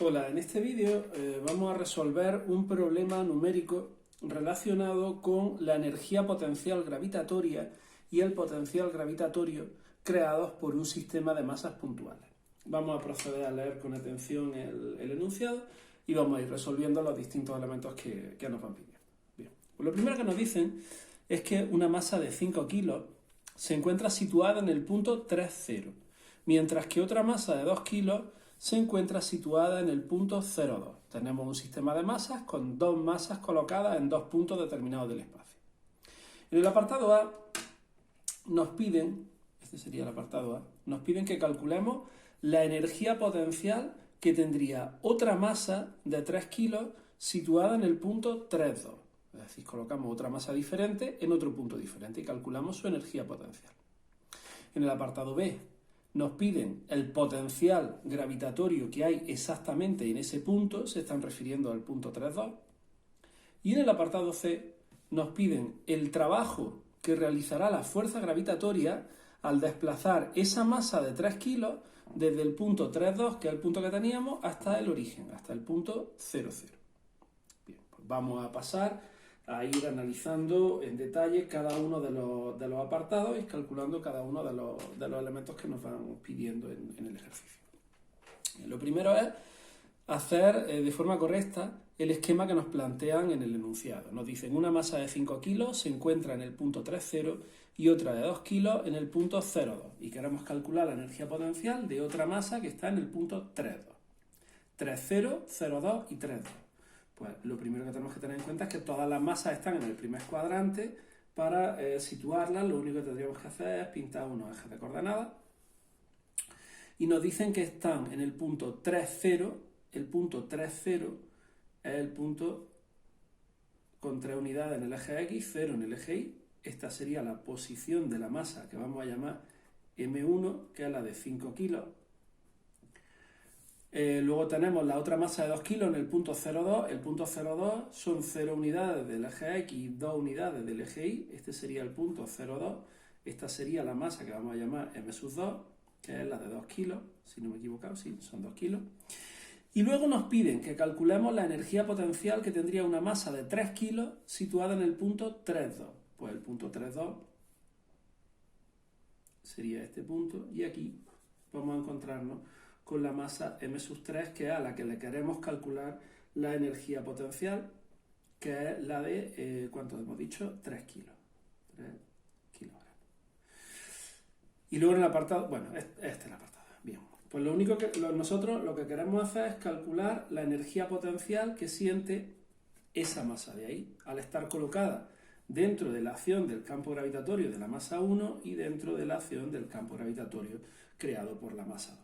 Hola, en este vídeo vamos a resolver un problema numérico relacionado con la energía potencial gravitatoria y el potencial gravitatorio creados por un sistema de masas puntuales. Vamos a proceder a leer con atención el enunciado y vamos a ir resolviendo los distintos elementos que nos van pidiendo. Bien, pues lo primero que nos dicen es que una masa de 5 kilos se encuentra situada en el punto 3,0, mientras que otra masa de 2 kilos se encuentra situada en el punto 0,2. Tenemos un sistema de masas con dos masas colocadas en dos puntos determinados del espacio. En el apartado A nos piden, este sería el apartado A, nos piden que calculemos la energía potencial que tendría otra masa de 3 kilos situada en el punto 3,2. Es decir, colocamos otra masa diferente en otro punto diferente y calculamos su energía potencial. En el apartado B nos piden el potencial gravitatorio que hay exactamente en ese punto, se están refiriendo al punto 3,2. Y en el apartado C nos piden el trabajo que realizará la fuerza gravitatoria al desplazar esa masa de 3 kilos desde el punto 3,2, que es el punto que teníamos, hasta el origen, hasta el punto 0,0. Bien, pues vamos a pasar a ir analizando en detalle cada uno de los apartados y calculando cada uno de los elementos que nos van pidiendo en el ejercicio. Lo primero es hacer de forma correcta el esquema que nos plantean en el enunciado. Nos dicen una masa de 5 kilos se encuentra en el punto 3,0 y otra de 2 kilos en el punto 0,2 y queremos calcular la energía potencial de otra masa que está en el punto 3,2. 3,0, 0,2 y 3,2. Pues lo primero que tenemos que tener en cuenta es que todas las masas están en el primer cuadrante. Para situarlas, lo único que tendríamos que hacer es pintar unos ejes de coordenadas. Y nos dicen que están en el punto 3,0. El punto 3,0 es el punto con 3 unidades en el eje X, 0 en el eje Y. Esta sería la posición de la masa que vamos a llamar M1, que es la de 5 kilos. Luego tenemos la otra masa de 2 kilos en el punto 0,2. El punto 0,2 son 0 unidades del eje X y 2 unidades del eje Y. Este sería el punto 0,2. Esta sería la masa que vamos a llamar M2, que es la de 2 kilos, si no me he equivocado, sí, son 2 kilos. Y luego nos piden que calculemos la energía potencial que tendría una masa de 3 kilos situada en el punto 3,2. Pues el punto 3,2 sería este punto y aquí vamos a encontrarnos con la masa M3, que es a la que le queremos calcular la energía potencial, que es la de, ¿cuánto hemos dicho? 3 kilos. 3 kilogramos. Y luego en el apartado, bueno, este es el apartado. Bien, pues lo único que nosotros lo que queremos hacer es calcular la energía potencial que siente esa masa de ahí, al estar colocada dentro de la acción del campo gravitatorio de la masa 1 y dentro de la acción del campo gravitatorio creado por la masa 2.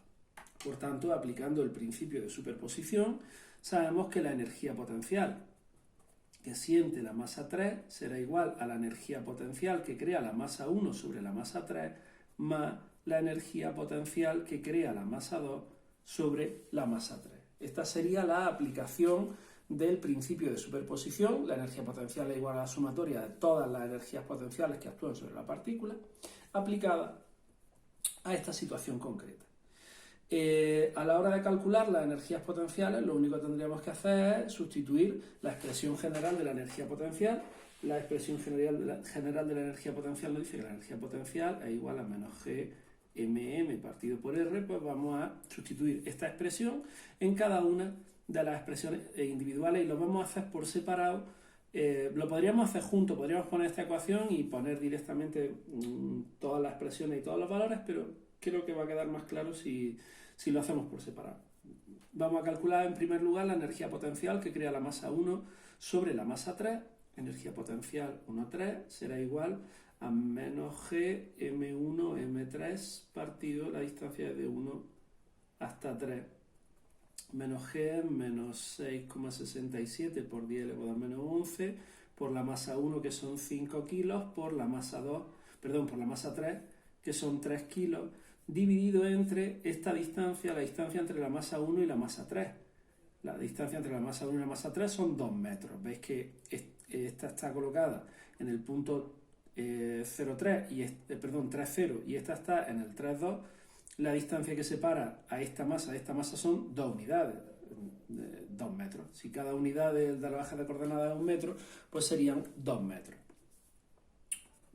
Por tanto, aplicando el principio de superposición, sabemos que la energía potencial que siente la masa 3 será igual a la energía potencial que crea la masa 1 sobre la masa 3 más la energía potencial que crea la masa 2 sobre la masa 3. Esta sería la aplicación del principio de superposición. La energía potencial es igual a la sumatoria de todas las energías potenciales que actúan sobre la partícula, aplicada a esta situación concreta. A la hora de calcular las energías potenciales, lo único que tendríamos que hacer es sustituir la expresión general de la energía potencial. La expresión general de la energía potencial nos dice que la energía potencial es igual a menos G mm partido por R. Pues vamos a sustituir esta expresión en cada una de las expresiones individuales y lo vamos a hacer por separado. Lo podríamos hacer juntos, podríamos poner esta ecuación y poner directamente todas las expresiones y todos los valores, pero creo que va a quedar más claro si lo hacemos por separado. Vamos a calcular en primer lugar la energía potencial que crea la masa 1 sobre la masa 3. Energía potencial 1,3 será igual a menos G M1 M3 partido la distancia de 1 hasta 3. Menos G menos 6,67 por 10 elevado a menos 11 por la masa 1, que son 5 kilos, por la masa 3, que son 3 kilos, dividido entre esta distancia, la distancia entre la masa 1 y la masa 3. La distancia entre la masa 1 y la masa 3 son 2 metros. Veis que esta está colocada en el punto 0,3 y 3,0 y esta está en el 3,2. La distancia que separa a esta masa son 2 unidades. 2 metros. Si cada unidad de la baja de coordenadas es 1 metro, pues serían 2 metros.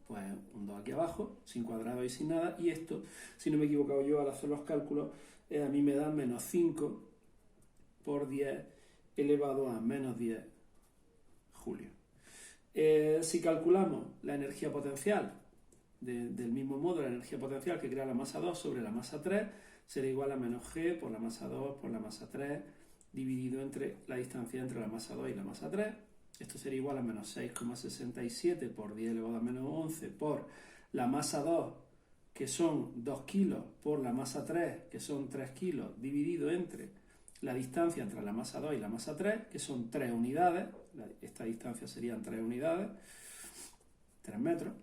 Pues un 2 aquí abajo, sin cuadrado y sin nada, y esto, si no me he equivocado yo al hacer los cálculos, a mí me da menos 5 por 10 elevado a menos 10 julios. Si calculamos la energía potencial, del mismo modo, la energía potencial que crea la masa 2 sobre la masa 3 será igual a menos g por la masa 2 por la masa 3 dividido entre la distancia entre la masa 2 y la masa 3. Esto sería igual a menos 6,67 por 10 elevado a menos 11 por la masa 2, que son 2 kilos, por la masa 3, que son 3 kilos, dividido entre la distancia entre la masa 2 y la masa 3, que son 3 unidades. Esta distancia serían 3 unidades, 3 metros.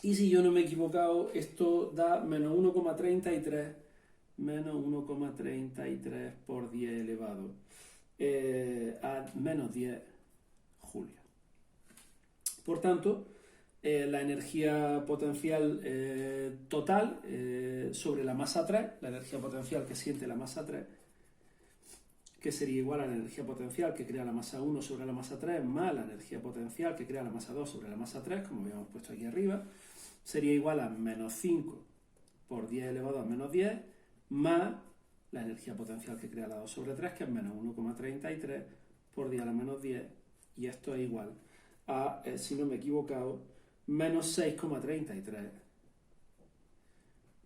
Y si yo no me he equivocado, esto da menos 1,33 por 10 elevado a menos 10 julios. Por tanto, la energía potencial total sobre la masa 3, la energía potencial que siente la masa 3, que sería igual a la energía potencial que crea la masa 1 sobre la masa 3, más la energía potencial que crea la masa 2 sobre la masa 3, como habíamos puesto aquí arriba, sería igual a menos 5 por 10 elevado a menos 10, más la energía potencial que crea la 2 sobre 3, que es menos 1,33 por 10 a la menos 10, y esto es igual a, si no me he equivocado, menos 6,33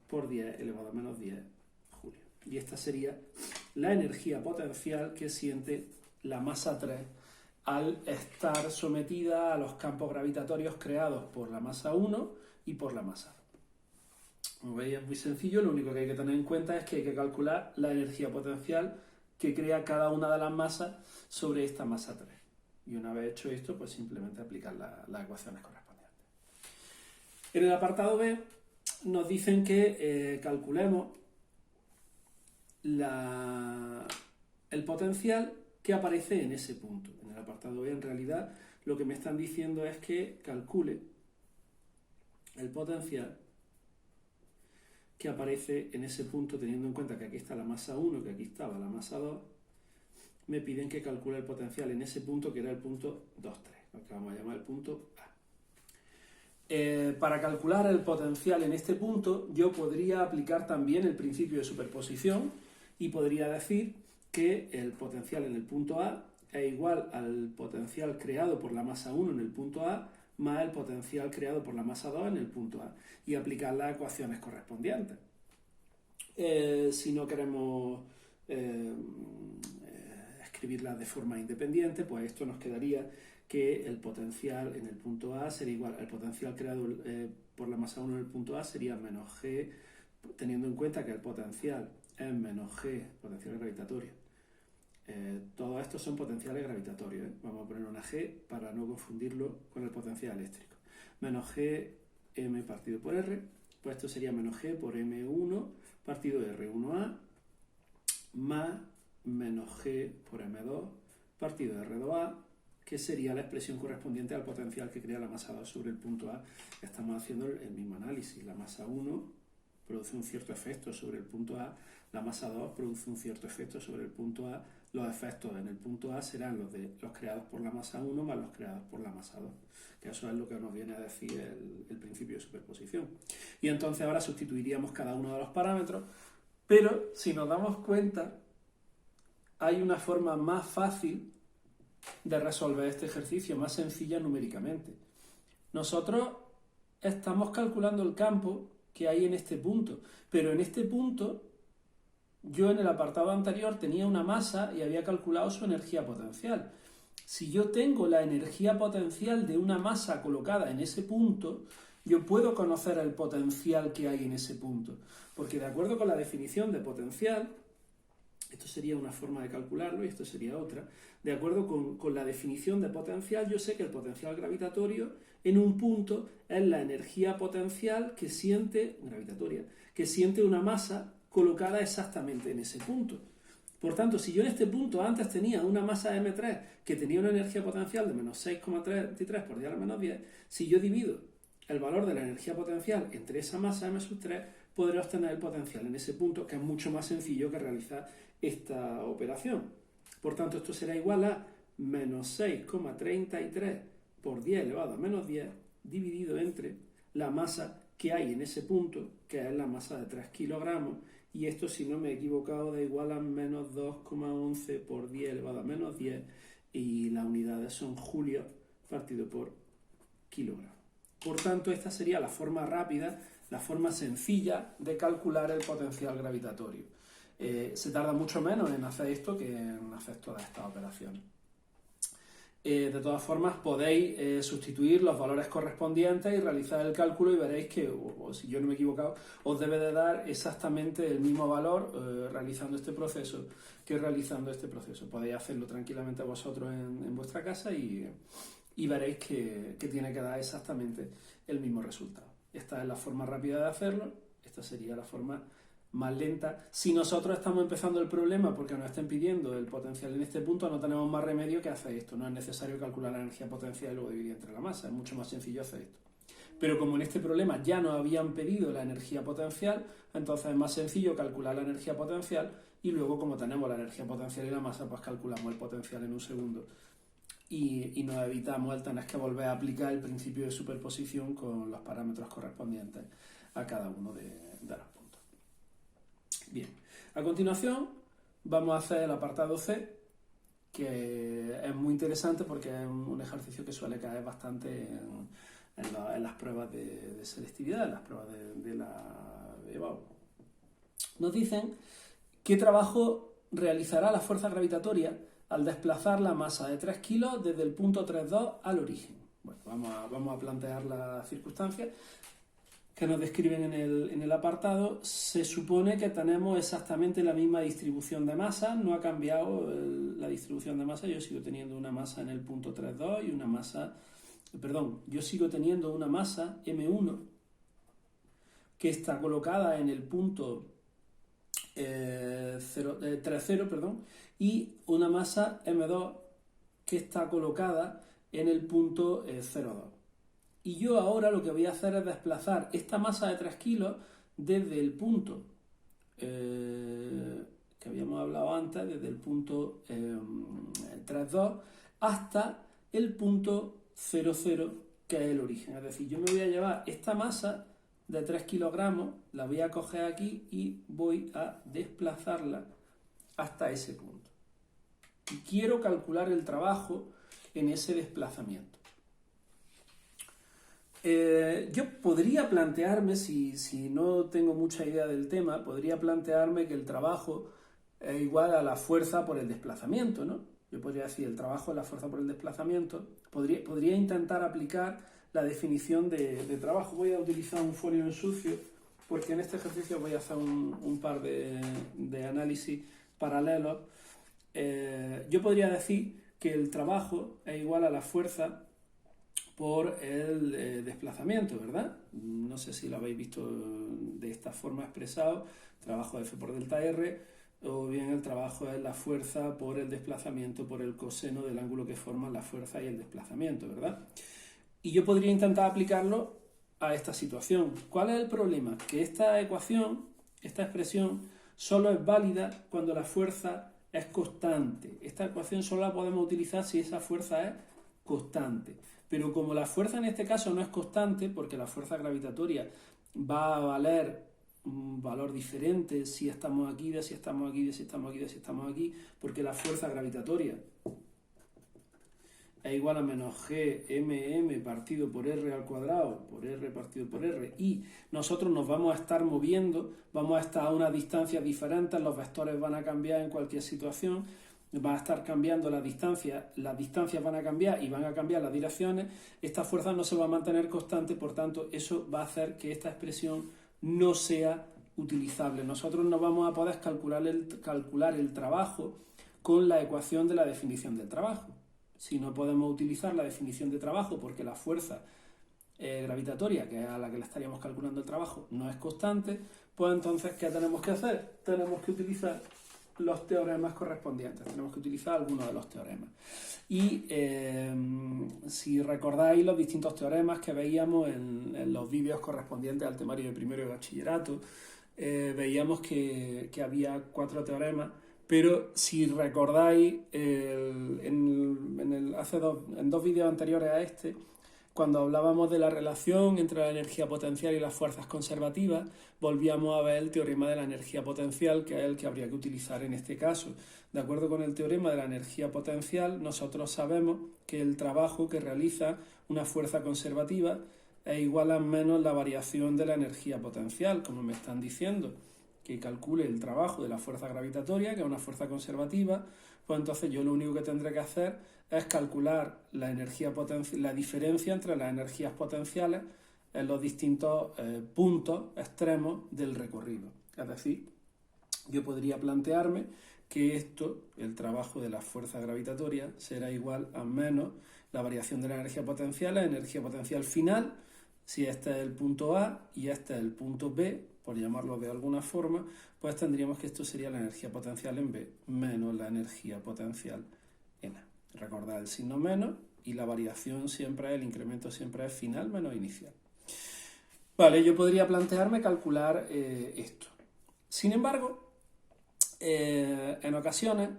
por 10 elevado a menos 10 julios. Y esta sería la energía potencial que siente la masa 3 al estar sometida a los campos gravitatorios creados por la masa 1 y por la masa 2. Como veis, es muy sencillo, lo único que hay que tener en cuenta es que hay que calcular la energía potencial que crea cada una de las masas sobre esta masa 3. Y una vez hecho esto, pues simplemente aplicar las ecuaciones correspondientes. En el apartado B nos dicen que calculemos el potencial que aparece en ese punto. En el apartado B, en realidad, lo que me están diciendo es que calcule el potencial que aparece en ese punto, teniendo en cuenta que aquí está la masa 1, que aquí estaba la masa 2, me piden que calcule el potencial en ese punto, que era el punto 2,3, lo que vamos a llamar el punto A. Para calcular el potencial en este punto, yo podría aplicar también el principio de superposición y podría decir que el potencial en el punto A es igual al potencial creado por la masa 1 en el punto A más el potencial creado por la masa 2 en el punto A, y aplicar las ecuaciones correspondientes. Si no queremos escribirlas de forma independiente, pues esto nos quedaría que el potencial en el punto A sería igual al potencial creado por la masa 1 en el punto A sería menos G, teniendo en cuenta que el potencial es menos G, potencial gravitatorio. Todos estos son potenciales gravitatorios, ¿eh? Vamos a poner una G para no confundirlo con el potencial eléctrico. Menos G M partido por R, pues esto sería menos G por M1 partido de R1A más menos G por M2 partido de R2A, que sería la expresión correspondiente al potencial que crea la masa 2 sobre el punto A. Estamos haciendo el mismo análisis. La masa 1 produce un cierto efecto sobre el punto A, la masa 2 produce un cierto efecto sobre el punto A. Los efectos en el punto A serán los creados por la masa 1 más los creados por la masa 2, que eso es lo que nos viene a decir el principio de superposición. Y entonces ahora sustituiríamos cada uno de los parámetros, pero si nos damos cuenta, hay una forma más fácil de resolver este ejercicio, más sencilla numéricamente. Nosotros estamos calculando el campo que hay en este punto, pero en este punto yo en el apartado anterior tenía una masa y había calculado su energía potencial. Si yo tengo la energía potencial de una masa colocada en ese punto, yo puedo conocer el potencial que hay en ese punto, porque de acuerdo con la definición de potencial, esto sería una forma de calcularlo y esto sería otra, de acuerdo con la definición de potencial, yo sé que el potencial gravitatorio en un punto es la energía potencial que siente, gravitatoria, que siente una masa colocada exactamente en ese punto. Por tanto, si yo en este punto antes tenía una masa M3 que tenía una energía potencial de menos 6,33 por 10 a la menos 10, si yo divido el valor de la energía potencial entre esa masa M3, podré obtener el potencial en ese punto, que es mucho más sencillo que realizar esta operación. Por tanto, esto será igual a menos 6,33 por 10 elevado a menos 10 dividido entre la masa que hay en ese punto, que es la masa de 3 kilogramos, y esto, si no me he equivocado, da igual a menos 2,11 por 10 elevado a menos 10, y las unidades son julios partido por kilogramo. Por tanto, esta sería la forma rápida, la forma sencilla de calcular el potencial gravitatorio. Se tarda mucho menos en hacer esto que en hacer todas estas operaciones. De todas formas, podéis sustituir los valores correspondientes y realizar el cálculo y veréis que, o si yo no me he equivocado, os debe de dar exactamente el mismo valor realizando este proceso que realizando este proceso. Podéis hacerlo tranquilamente vosotros en vuestra casa y veréis que tiene que dar exactamente el mismo resultado. Esta es la forma rápida de hacerlo, esta sería la forma más lenta. Si nosotros estamos empezando el problema porque nos estén pidiendo el potencial en este punto, no tenemos más remedio que hacer esto. No es necesario calcular la energía potencial y luego dividir entre la masa, es mucho más sencillo hacer esto. Pero como en este problema ya nos habían pedido la energía potencial, entonces es más sencillo calcular la energía potencial y luego, como tenemos la energía potencial y la masa, pues calculamos el potencial en un segundo y nos evitamos el tener que volver a aplicar el principio de superposición con los parámetros correspondientes a cada uno de los puntos. Bien, a continuación vamos a hacer el apartado C, que es muy interesante porque es un ejercicio que suele caer bastante en las pruebas de selectividad, en las pruebas de la EBAU. Nos dicen qué trabajo realizará la fuerza gravitatoria al desplazar la masa de 3 kilos desde el punto 3,2 al origen. Bueno, vamos a plantear las circunstancias que nos describen en el apartado. Se supone que tenemos exactamente la misma distribución de masa, no ha cambiado la distribución de masa. Yo sigo teniendo una masa en el punto 3,2 y una masa, yo sigo teniendo una masa M1 que está colocada en el punto 3,0, y una masa M2 que está colocada en el punto 0,2. Y yo ahora lo que voy a hacer es desplazar esta masa de 3 kilos desde el punto que habíamos hablado antes, desde el punto 3,2 hasta el punto 0,0, que es el origen. Es decir, yo me voy a llevar esta masa de 3 kilogramos, la voy a coger aquí y voy a desplazarla hasta ese punto. Y quiero calcular el trabajo en ese desplazamiento. Yo podría plantearme, si no tengo mucha idea del tema, podría plantearme que el trabajo es igual a la fuerza por el desplazamiento, ¿no? Yo podría decir el trabajo es la fuerza por el desplazamiento. Podría intentar aplicar la definición de trabajo. Voy a utilizar un folio en sucio porque en este ejercicio voy a hacer un par de análisis paralelos. Yo podría decir que el trabajo es igual a la fuerza por el desplazamiento, ¿verdad? No sé si lo habéis visto de esta forma expresado, trabajo F por delta R, o bien el trabajo es la fuerza por el desplazamiento por el coseno del ángulo que forman la fuerza y el desplazamiento, ¿verdad? Y yo podría intentar aplicarlo a esta situación. ¿Cuál es el problema? Que esta ecuación, esta expresión, solo es válida cuando la fuerza es constante. Esta ecuación solo la podemos utilizar si esa fuerza es constante. Pero como la fuerza en este caso no es constante, porque la fuerza gravitatoria va a valer un valor diferente si estamos aquí, de si estamos aquí, de si estamos aquí, de si estamos aquí, porque la fuerza gravitatoria es igual a menos Gmm partido por R al cuadrado, por R partido por R, y nosotros nos vamos a estar moviendo, vamos a estar a una distancia diferente, los vectores van a cambiar en cualquier situación, va a estar cambiando las distancias van a cambiar y van a cambiar las direcciones, esta fuerza no se va a mantener constante, por tanto eso va a hacer que esta expresión no sea utilizable. Nosotros no vamos a poder calcular el trabajo con la ecuación de la definición del trabajo. Si no podemos utilizar la definición de trabajo porque la fuerza gravitatoria, que es a la que le estaríamos calculando el trabajo, no es constante, pues entonces, ¿qué tenemos que hacer? Tenemos que utilizar los teoremas correspondientes, tenemos que utilizar algunos de los teoremas. Y si recordáis los distintos teoremas que veíamos en los vídeos correspondientes al temario de primero de bachillerato, veíamos que había 4 teoremas Pero si recordáis, en dos vídeos anteriores a este, cuando hablábamos de la relación entre la energía potencial y las fuerzas conservativas, volvíamos a ver el teorema de la energía potencial, que es el que habría que utilizar en este caso. De acuerdo con el teorema de la energía potencial, nosotros sabemos que el trabajo que realiza una fuerza conservativa es igual a menos la variación de la energía potencial, como me están diciendo, que calcule el trabajo de la fuerza gravitatoria, que es una fuerza conservativa. Pues entonces yo lo único que tendré que hacer es calcular la diferencia entre las energías potenciales en los distintos puntos extremos del recorrido. Es decir, yo podría plantearme que esto, el trabajo de la fuerza gravitatoria, será igual a menos la variación de la energía potencial final, si este es el punto A y este es el punto B, por llamarlo de alguna forma, pues tendríamos que esto sería la energía potencial en B menos la energía potencial en A. Recordad el signo menos y la variación siempre, el incremento siempre es final menos inicial. Vale, yo podría plantearme calcular esto. Sin embargo, en ocasiones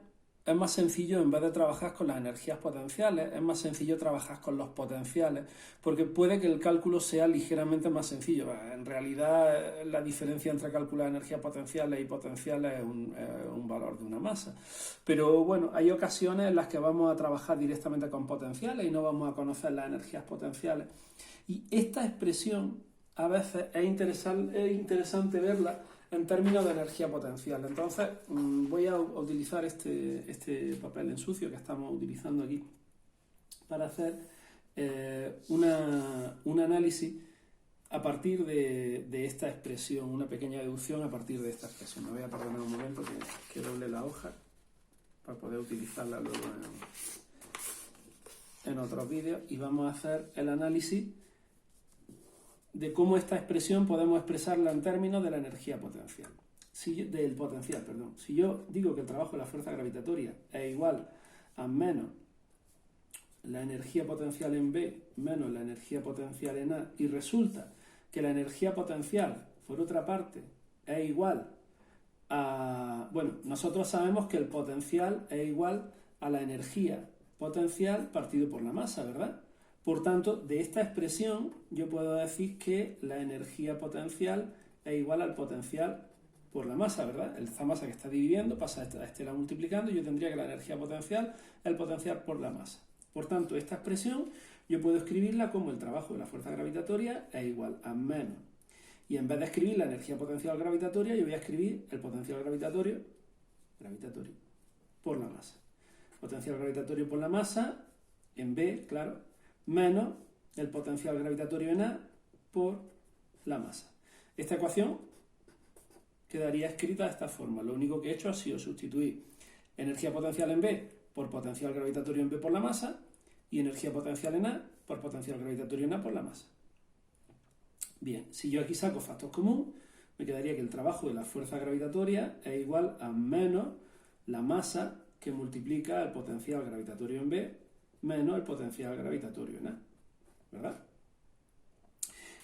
es más sencillo, en vez de trabajar con las energías potenciales, es más sencillo trabajar con los potenciales, porque puede que el cálculo sea ligeramente más sencillo. En realidad, la diferencia entre calcular energías potenciales y potenciales es un valor de una masa. Pero bueno, hay ocasiones en las que vamos a trabajar directamente con potenciales y no vamos a conocer las energías potenciales. Y esta expresión a veces es interesante verla en términos de energía potencial. Entonces voy a utilizar este papel en sucio que estamos utilizando aquí para hacer un análisis a partir de esta expresión, una pequeña deducción a partir de esta expresión. Me voy a perdonar un momento que doble la hoja para poder utilizarla luego en otros vídeos, y vamos a hacer el análisis de cómo esta expresión podemos expresarla en términos de la energía potencial. Del potencial, perdón. Si yo digo que el trabajo de la fuerza gravitatoria es igual a menos la energía potencial en B menos la energía potencial en A, y resulta que la energía potencial, por otra parte, es igual a... Bueno, nosotros sabemos que el potencial es igual a la energía potencial partido por la masa, ¿verdad? Por tanto, de esta expresión yo puedo decir que la energía potencial es igual al potencial por la masa, ¿verdad? Esta masa que está dividiendo pasa a estela multiplicando, y yo tendría que la energía potencial es el potencial por la masa. Por tanto, esta expresión yo puedo escribirla como el trabajo de la fuerza gravitatoria es igual a menos. Y en vez de escribir la energía potencial gravitatoria, yo voy a escribir el potencial gravitatorio por la masa. Potencial gravitatorio por la masa en B, claro, menos el potencial gravitatorio en A por la masa. Esta ecuación quedaría escrita de esta forma. Lo único que he hecho ha sido sustituir energía potencial en B por potencial gravitatorio en B por la masa, y energía potencial en A por potencial gravitatorio en A por la masa. Bien, si yo aquí saco factor común, me quedaría que el trabajo de la fuerza gravitatoria es igual a menos la masa que multiplica el potencial gravitatorio en B menos el potencial gravitatorio en A, ¿verdad?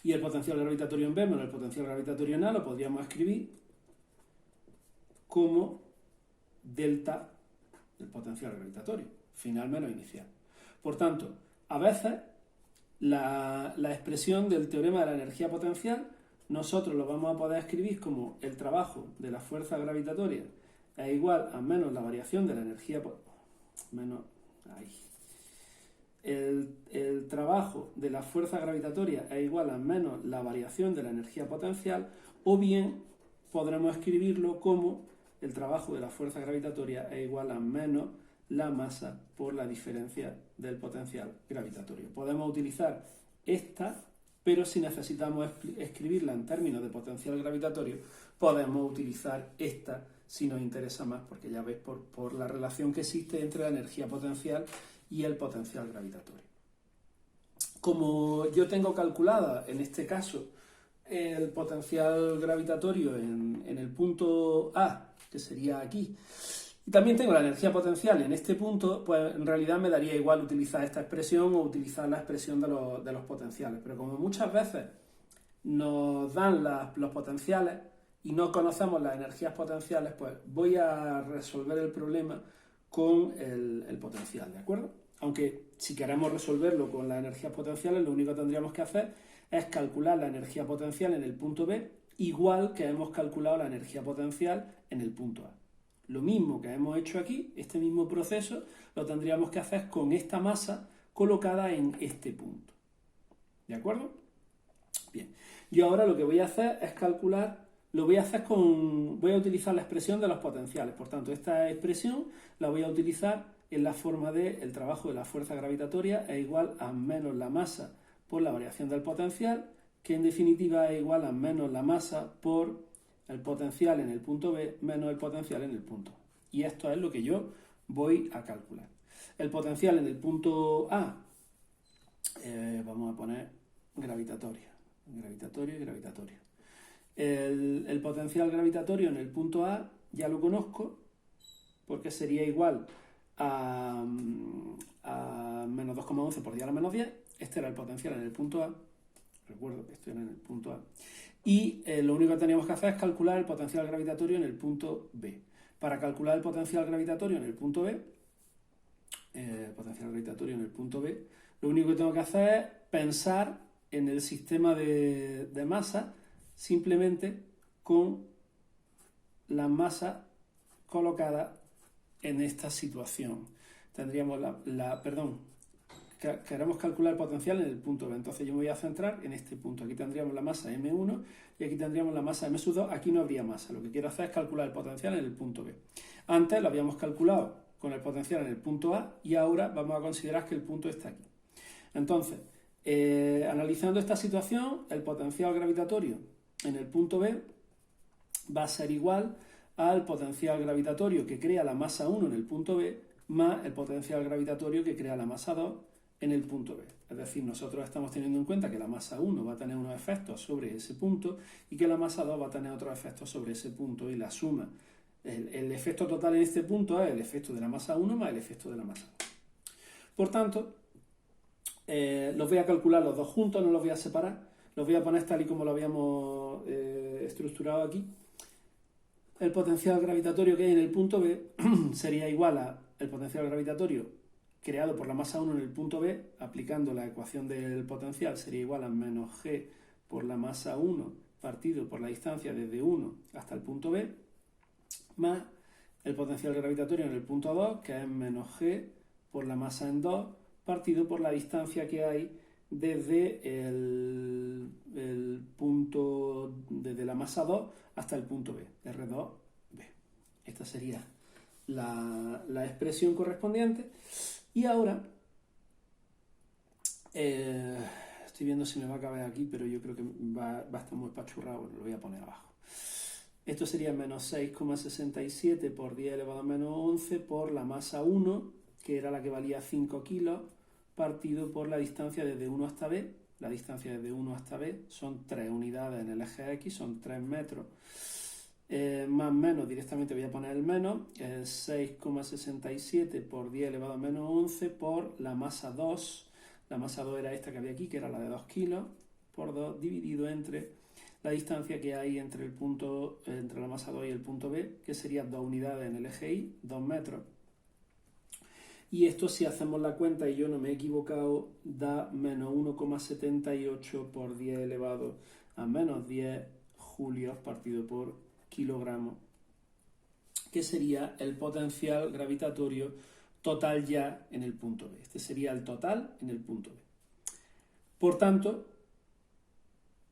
Y el potencial gravitatorio en B menos el potencial gravitatorio en A lo podríamos escribir como delta del potencial gravitatorio, final menos inicial. Por tanto, a veces la expresión del teorema de la energía potencial nosotros lo vamos a poder escribir como el trabajo de la fuerza gravitatoria es igual a menos la variación de la energía el trabajo de la fuerza gravitatoria es igual a menos la variación de la energía potencial, o bien podremos escribirlo como el trabajo de la fuerza gravitatoria es igual a menos la masa por la diferencia del potencial gravitatorio. Podemos utilizar esta, pero si necesitamos escribirla en términos de potencial gravitatorio, podemos utilizar esta si nos interesa más, porque ya veis por la relación que existe entre la energía potencial y el potencial gravitatorio. Como yo tengo calculada, en este caso, el potencial gravitatorio en el punto A, que sería aquí, y también tengo la energía potencial en este punto, pues en realidad me daría igual utilizar esta expresión o utilizar la expresión de los potenciales. Pero como muchas veces nos dan los potenciales y no conocemos las energías potenciales, pues voy a resolver el problema con el potencial, ¿de acuerdo? Aunque si queremos resolverlo con las energías potenciales, lo único que tendríamos que hacer es calcular la energía potencial en el punto B, igual que hemos calculado la energía potencial en el punto A. Lo mismo que hemos hecho aquí, este mismo proceso, lo tendríamos que hacer con esta masa colocada en este punto. ¿De acuerdo? Bien. Yo ahora lo que voy a hacer es calcular, voy a utilizar la expresión de los potenciales. Por tanto, esta expresión la voy a utilizar en la forma de el trabajo de la fuerza gravitatoria es igual a menos la masa por la variación del potencial, que en definitiva es igual a menos la masa por el potencial en el punto B menos el potencial en el punto A. Y esto es lo que yo voy a calcular. El potencial en el punto A, vamos a poner gravitatorio. El potencial gravitatorio en el punto A ya lo conozco, porque sería igual a menos 2,11 por 10 a la menos 10. Este era el potencial en el punto A. Recuerdo que estoy en el punto A. Y lo único que teníamos que hacer es calcular el potencial gravitatorio en el punto B. Para calcular el potencial gravitatorio en el punto B, lo único que tengo que hacer es pensar en el sistema de masa simplemente con la masa colocada en esta situación. Tendríamos queremos calcular el potencial en el punto B, entonces yo me voy a centrar en este punto. Aquí tendríamos la masa M1 y aquí tendríamos la masa M2, aquí no habría masa. Lo que quiero hacer es calcular el potencial en el punto B. Antes lo habíamos calculado con el potencial en el punto A y ahora vamos a considerar que el punto está aquí. Entonces, analizando esta situación, el potencial gravitatorio en el punto B va a ser igual al potencial gravitatorio que crea la masa 1 en el punto B más el potencial gravitatorio que crea la masa 2 en el punto B. Es decir, nosotros estamos teniendo en cuenta que la masa 1 va a tener unos efectos sobre ese punto y que la masa 2 va a tener otros efectos sobre ese punto, y la suma, el efecto total en este punto es el efecto de la masa 1 más el efecto de la masa 2. Por tanto, los voy a calcular los dos juntos, no los voy a separar, los voy a poner tal y como lo habíamos estructurado aquí. El potencial gravitatorio que hay en el punto B sería igual al potencial gravitatorio creado por la masa 1 en el punto B, aplicando la ecuación del potencial sería igual a menos g por la masa 1 partido por la distancia desde 1 hasta el punto B, más el potencial gravitatorio en el punto 2, que es menos g por la masa en 2 partido por la distancia que hay desde el punto, desde la masa 2 hasta el punto B, R2B. Esta sería la expresión correspondiente. Y ahora, estoy viendo si me va a caber aquí, pero yo creo que va a estar muy pachurrado, bueno, lo voy a poner abajo. Esto sería menos 6,67 por 10 elevado a menos 11 por la masa 1, que era la que valía 5 kilos, partido por la distancia desde 1 hasta B. La distancia desde 1 hasta B son 3 unidades en el eje X, son 3 metros. Más menos, directamente voy a poner el menos, 6,67 por 10 elevado a menos 11 por la masa 2. La masa 2 era esta que había aquí, que era la de 2 kilos, por 2 dividido entre la distancia que hay entre entre la masa 2 y el punto B, que serían 2 unidades en el eje Y, 2 metros. Y esto, si hacemos la cuenta y yo no me he equivocado, da menos 1,78 por 10 elevado a menos 10 julios partido por kilogramo, que sería el potencial gravitatorio total ya en el punto B. Este sería el total en el punto B. Por tanto,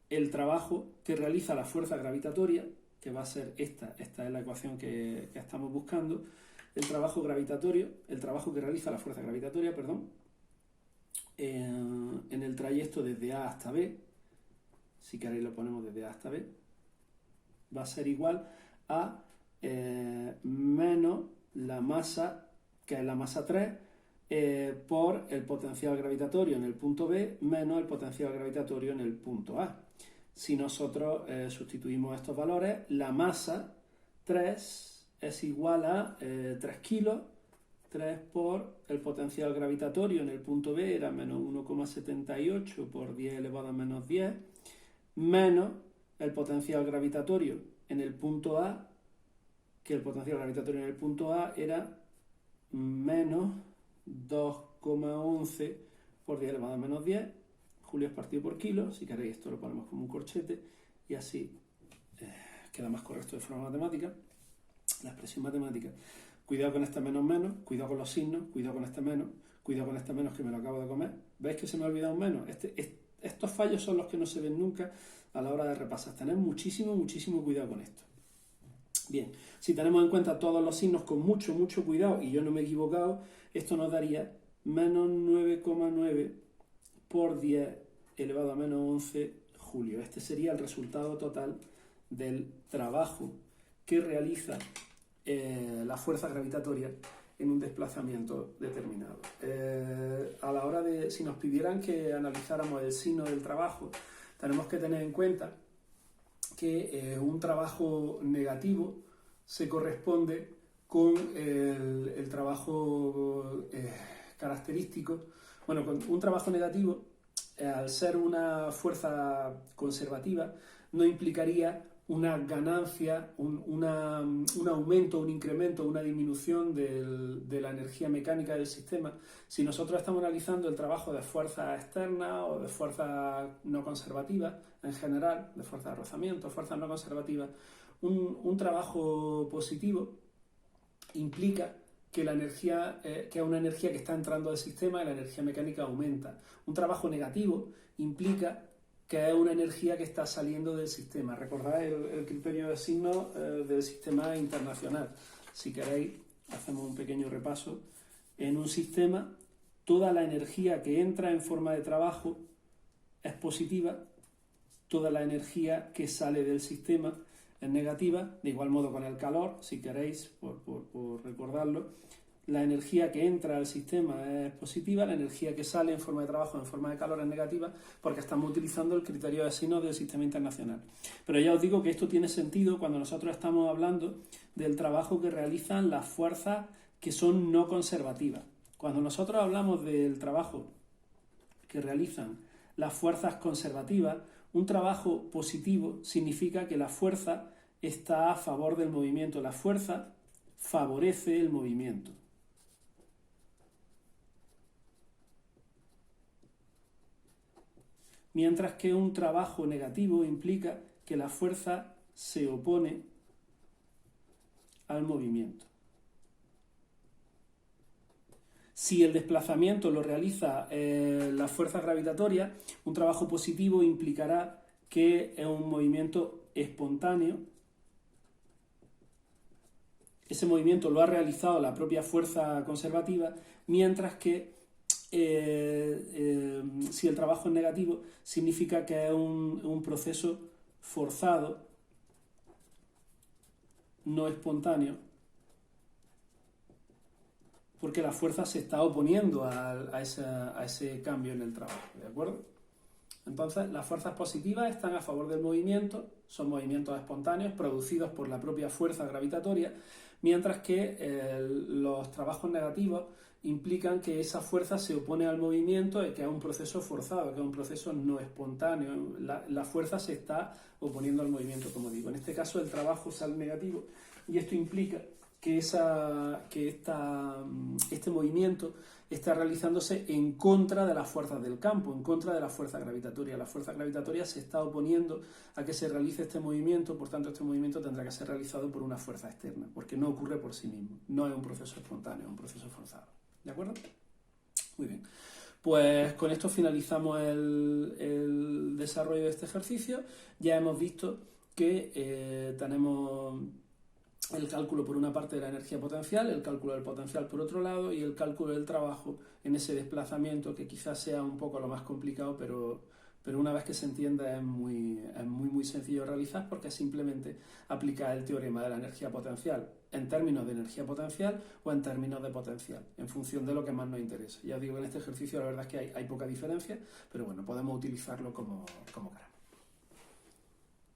el trabajo que realiza la fuerza gravitatoria, que va a ser esta es la ecuación que estamos buscando, el trabajo que realiza la fuerza gravitatoria, en el trayecto desde A hasta B, si queréis lo ponemos desde A hasta B, va a ser igual a menos la masa, que es la masa 3, por el potencial gravitatorio en el punto B menos el potencial gravitatorio en el punto A. Si nosotros sustituimos estos valores, la masa 3 es igual a 3 kilos, 3 por el potencial gravitatorio en el punto B era menos 1,78 por 10 elevado a menos 10, menos el potencial gravitatorio en el punto A, que el potencial gravitatorio en el punto A era menos 2,11 por 10 elevado a menos 10 julios partido por kilo. Si queréis, esto lo ponemos como un corchete y así queda más correcto de forma matemática. La expresión matemática. Cuidado con este menos menos, cuidado con los signos, cuidado con este menos, cuidado con este menos que me lo acabo de comer. ¿Veis que se me ha olvidado un menos? Estos fallos son los que no se ven nunca a la hora de repasar. Tened muchísimo cuidado con esto. Bien, si tenemos en cuenta todos los signos con mucho cuidado, y yo no me he equivocado, esto nos daría menos 9,9 por 10 elevado a menos 11 julio. Este sería el resultado total del trabajo que realiza la fuerza gravitatoria en un desplazamiento determinado. A la hora de, si nos pidieran que analizáramos el signo del trabajo, tenemos que tener en cuenta que un trabajo negativo se corresponde con el trabajo característico. Bueno, con un trabajo negativo, al ser una fuerza conservativa, no implicaría una ganancia, un aumento, un incremento, una disminución de la energía mecánica del sistema. Si nosotros estamos analizando el trabajo de fuerzas externas o de fuerzas no conservativas, en general, de fuerzas de rozamiento, fuerzas no conservativas, un trabajo positivo implica que la energía, que es una energía que está entrando al sistema y la energía mecánica aumenta. Un trabajo negativo implica que es una energía que está saliendo del sistema. Recordad el criterio de signos del sistema internacional. Si queréis, hacemos un pequeño repaso. En un sistema, toda la energía que entra en forma de trabajo es positiva, toda la energía que sale del sistema es negativa. De igual modo con el calor, si queréis, por recordarlo, la energía que entra al sistema es positiva, la energía que sale en forma de trabajo, en forma de calor, es negativa, porque estamos utilizando el criterio de signos del sistema internacional. Pero ya os digo que esto tiene sentido cuando nosotros estamos hablando del trabajo que realizan las fuerzas que son no conservativas. Cuando nosotros hablamos del trabajo que realizan las fuerzas conservativas, un trabajo positivo significa que la fuerza está a favor del movimiento, la fuerza favorece el movimiento. Mientras que un trabajo negativo implica que la fuerza se opone al movimiento. Si el desplazamiento lo realiza la fuerza gravitatoria, un trabajo positivo implicará que es un movimiento espontáneo. Ese movimiento lo ha realizado la propia fuerza conservativa, mientras que si el trabajo es negativo, significa que es un proceso forzado, no espontáneo, porque la fuerza se está oponiendo a ese cambio en el trabajo, ¿de acuerdo? Entonces, las fuerzas positivas están a favor del movimiento, son movimientos espontáneos producidos por la propia fuerza gravitatoria, mientras que los trabajos negativos implican que esa fuerza se opone al movimiento, que es un proceso forzado, que es un proceso no espontáneo. La fuerza se está oponiendo al movimiento, como digo. En este caso el trabajo sale negativo y esto implica que este movimiento está realizándose en contra de las fuerzas del campo, en contra de la fuerza gravitatoria. La fuerza gravitatoria se está oponiendo a que se realice este movimiento, por tanto este movimiento tendrá que ser realizado por una fuerza externa, porque no ocurre por sí mismo, no es un proceso espontáneo, es un proceso forzado. ¿De acuerdo? Muy bien. Pues con esto finalizamos el desarrollo de este ejercicio. Ya hemos visto que tenemos el cálculo por una parte de la energía potencial, el cálculo del potencial por otro lado y el cálculo del trabajo en ese desplazamiento, que quizás sea un poco lo más complicado, pero una vez que se entienda es muy sencillo de realizar, porque es simplemente aplicar el teorema de la energía potencial en términos de energía potencial o en términos de potencial, en función de lo que más nos interesa. Ya os digo, en este ejercicio la verdad es que hay poca diferencia, pero bueno, podemos utilizarlo como queramos.